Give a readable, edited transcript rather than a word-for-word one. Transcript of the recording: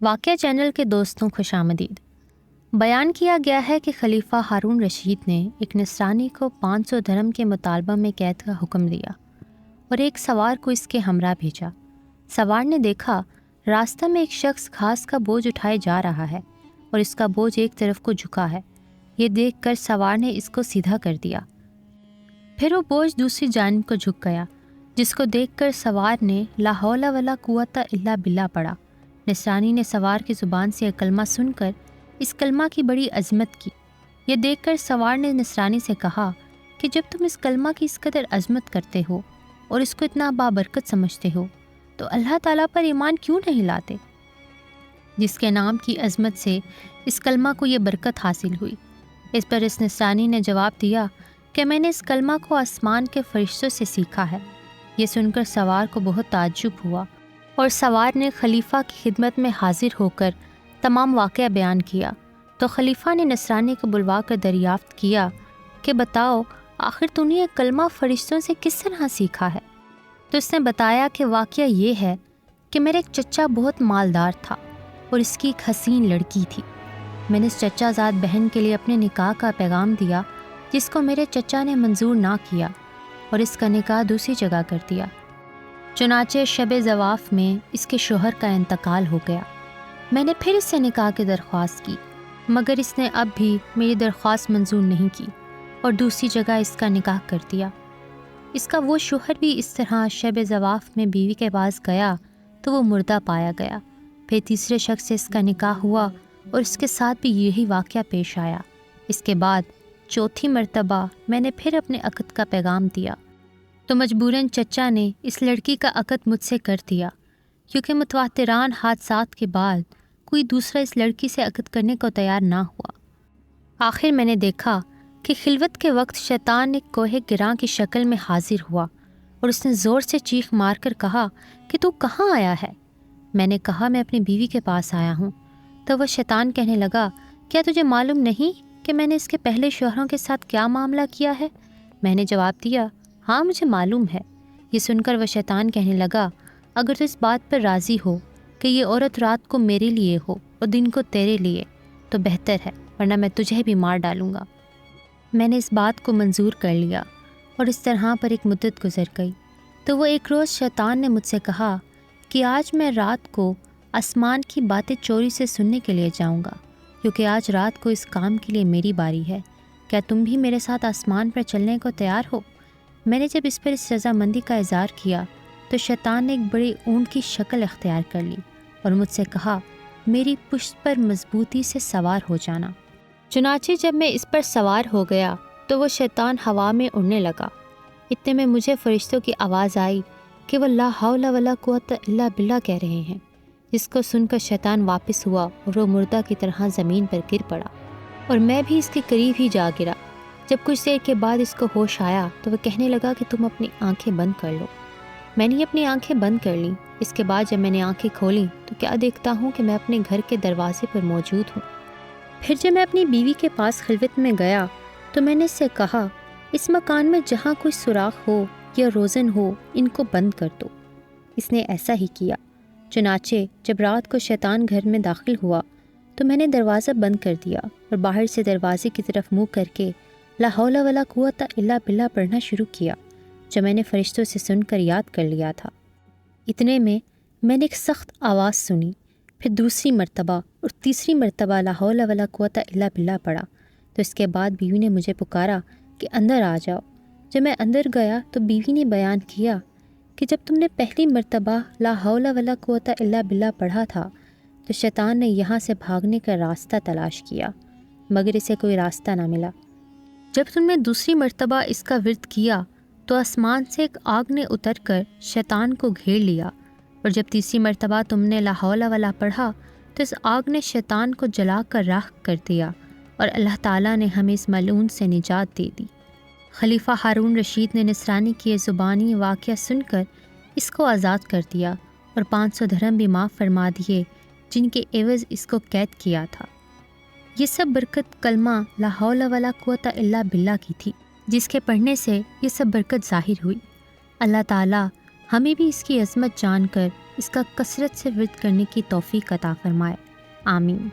واقعہ چینل کے دوستوں خوش آمدید۔ بیان کیا گیا ہے کہ خلیفہ ہارون رشید نے ایک نصرانی کو 500 درہم کے مطالبہ میں قید کا حکم دیا اور ایک سوار کو اس کے ہمراہ بھیجا۔ سوار نے دیکھا راستہ میں ایک شخص گھاس کا بوجھ اٹھائے جا رہا ہے اور اس کا بوجھ ایک طرف کو جھکا ہے۔ یہ دیکھ کر سوار نے اس کو سیدھا کر دیا۔ پھر وہ بوجھ دوسری جانب کو جھک گیا، جس کو دیکھ کر سوار نے لا حول ولا قوت الا باللہ پڑھا۔ نصرانی نے سوار کی زبان سے یہ کلمہ سن کر اس کلمہ کی بڑی عظمت کی۔ یہ دیکھ کر سوار نے نصرانی سے کہا کہ جب تم اس کلمہ کی اس قدر عظمت کرتے ہو اور اس کو اتنا بابرکت سمجھتے ہو تو اللہ تعالیٰ پر ایمان کیوں نہیں لاتے، جس کے نام کی عظمت سے اس کلمہ کو یہ برکت حاصل ہوئی۔ اس پر اس نصرانی نے جواب دیا کہ میں نے اس کلمہ کو آسمان کے فرشتوں سے سیکھا ہے۔ یہ سن کر سوار کو بہت تعجب ہوا اور سوار نے خلیفہ کی خدمت میں حاضر ہو کر تمام واقعہ بیان کیا۔ تو خلیفہ نے نصرانی کو بلوا کر دریافت کیا کہ بتاؤ آخر تو نے یہ کلمہ فرشتوں سے کس طرح سیکھا ہے؟ تو اس نے بتایا کہ واقعہ یہ ہے کہ میرا ایک چچا بہت مالدار تھا اور اس کی ایک حسین لڑکی تھی۔ میں نے اس چچا زاد بہن کے لیے اپنے نکاح کا پیغام دیا، جس کو میرے چچا نے منظور نہ کیا اور اس کا نکاح دوسری جگہ کر دیا۔ چنانچہ شب زواف میں اس کے شوہر کا انتقال ہو گیا۔ میں نے پھر اس سے نکاح کی درخواست کی، مگر اس نے اب بھی میری درخواست منظور نہیں کی اور دوسری جگہ اس کا نکاح کر دیا۔ اس کا وہ شوہر بھی اس طرح شب زواف میں بیوی کے پاس گیا تو وہ مردہ پایا گیا۔ پھر تیسرے شخص سے اس کا نکاح ہوا اور اس کے ساتھ بھی یہی واقعہ پیش آیا۔ اس کے بعد چوتھی مرتبہ میں نے پھر اپنے عقد کا پیغام دیا تو مجبوراً چچا نے اس لڑکی کا عقد مجھ سے کر دیا، کیونکہ متواتران حادثات کے بعد کوئی دوسرا اس لڑکی سے عقد کرنے کو تیار نہ ہوا۔ آخر میں نے دیکھا کہ خلوت کے وقت شیطان ایک کوہ گراں کی شکل میں حاضر ہوا اور اس نے زور سے چیخ مار کر کہا کہ تو کہاں آیا ہے؟ میں نے کہا میں اپنی بیوی کے پاس آیا ہوں۔ تو وہ شیطان کہنے لگا کیا تجھے معلوم نہیں کہ میں نے اس کے پہلے شوہروں کے ساتھ کیا معاملہ کیا ہے؟ میں نے جواب دیا ہاں مجھے معلوم ہے۔ یہ سن کر وہ شیطان کہنے لگا اگر تو اس بات پر راضی ہو کہ یہ عورت رات کو میرے لیے ہو اور دن کو تیرے لیے تو بہتر ہے، ورنہ میں تجھے بھی مار ڈالوں گا۔ میں نے اس بات کو منظور کر لیا اور اس طرح پر ایک مدت گزر گئی۔ تو وہ ایک روز شیطان نے مجھ سے کہا کہ آج میں رات کو آسمان کی باتیں چوری سے سننے کے لیے جاؤں گا، کیونکہ آج رات کو اس کام کے لیے میری باری ہے۔ کیا تم بھی میرے ساتھ آسمان پر چلنے کو تیار ہو؟ میں نے جب اس پر اس رضامندی کا اظہار کیا تو شیطان نے ایک بڑے اونٹ کی شکل اختیار کر لی اور مجھ سے کہا میری پشت پر مضبوطی سے سوار ہو جانا۔ چنانچہ جب میں اس پر سوار ہو گیا تو وہ شیطان ہوا میں اڑنے لگا۔ اتنے میں مجھے فرشتوں کی آواز آئی کہ وہ لا حول ولا قوت الا باللہ کہہ رہے ہیں، جس کو سن کر شیطان واپس ہوا اور وہ مردہ کی طرح زمین پر گر پڑا اور میں بھی اس کے قریب ہی جا گرا۔ جب کچھ دیر کے بعد اس کو ہوش آیا تو وہ کہنے لگا کہ تم اپنی آنکھیں بند کر لو۔ میں نے اپنی آنکھیں بند کر لیں۔ اس کے بعد جب میں نے آنکھیں کھولیں تو کیا دیکھتا ہوں کہ میں اپنے گھر کے دروازے پر موجود ہوں۔ پھر جب میں اپنی بیوی کے پاس خلوت میں گیا تو میں نے اس سے کہا اس مکان میں جہاں کوئی سوراخ ہو یا روزن ہو ان کو بند کر دو۔ اس نے ایسا ہی کیا۔ چنانچہ جب رات کو شیطان گھر میں داخل ہوا تو میں نے دروازہ بند کر دیا اور باہر سے دروازے کی طرف منہ کر کے لا حول ولا قوت الا باللہ پڑھنا شروع کیا، جو میں نے فرشتوں سے سن کر یاد کر لیا تھا۔ اتنے میں نے ایک سخت آواز سنی، پھر دوسری مرتبہ اور تیسری مرتبہ لا حول ولا قوت الا باللہ پڑھا۔ تو اس کے بعد بیوی نے مجھے پکارا کہ اندر آ جاؤ۔ جب میں اندر گیا تو بیوی نے بیان کیا کہ جب تم نے پہلی مرتبہ لا حول ولا قوت الا باللہ پڑھا تھا تو شیطان نے یہاں سے بھاگنے کا راستہ تلاش کیا، مگر اسے کوئی راستہ نہ ملا۔ جب تم نے دوسری مرتبہ اس کا ورد کیا تو آسمان سے ایک آگ نے اتر کر شیطان کو گھیر لیا، اور جب تیسری مرتبہ تم نے لا حول ولا پڑھا تو اس آگ نے شیطان کو جلا کر راکھ کر دیا، اور اللہ تعالیٰ نے ہمیں اس ملعون سے نجات دے دی۔ خلیفہ ہارون رشید نے نصرانی کی یہ زبانی واقعہ سن کر اس کو آزاد کر دیا اور 500 درہم بھی معاف فرما دیے، جن کے عوض اس کو قید کیا تھا۔ یہ سب برکت کلمہ لا حول ولا قوت الا باللہ کی تھی، جس کے پڑھنے سے یہ سب برکت ظاہر ہوئی۔ اللہ تعالیٰ ہمیں بھی اس کی عظمت جان کر اس کا کثرت سے ورد کرنے کی توفیق عطا فرمائے، آمین۔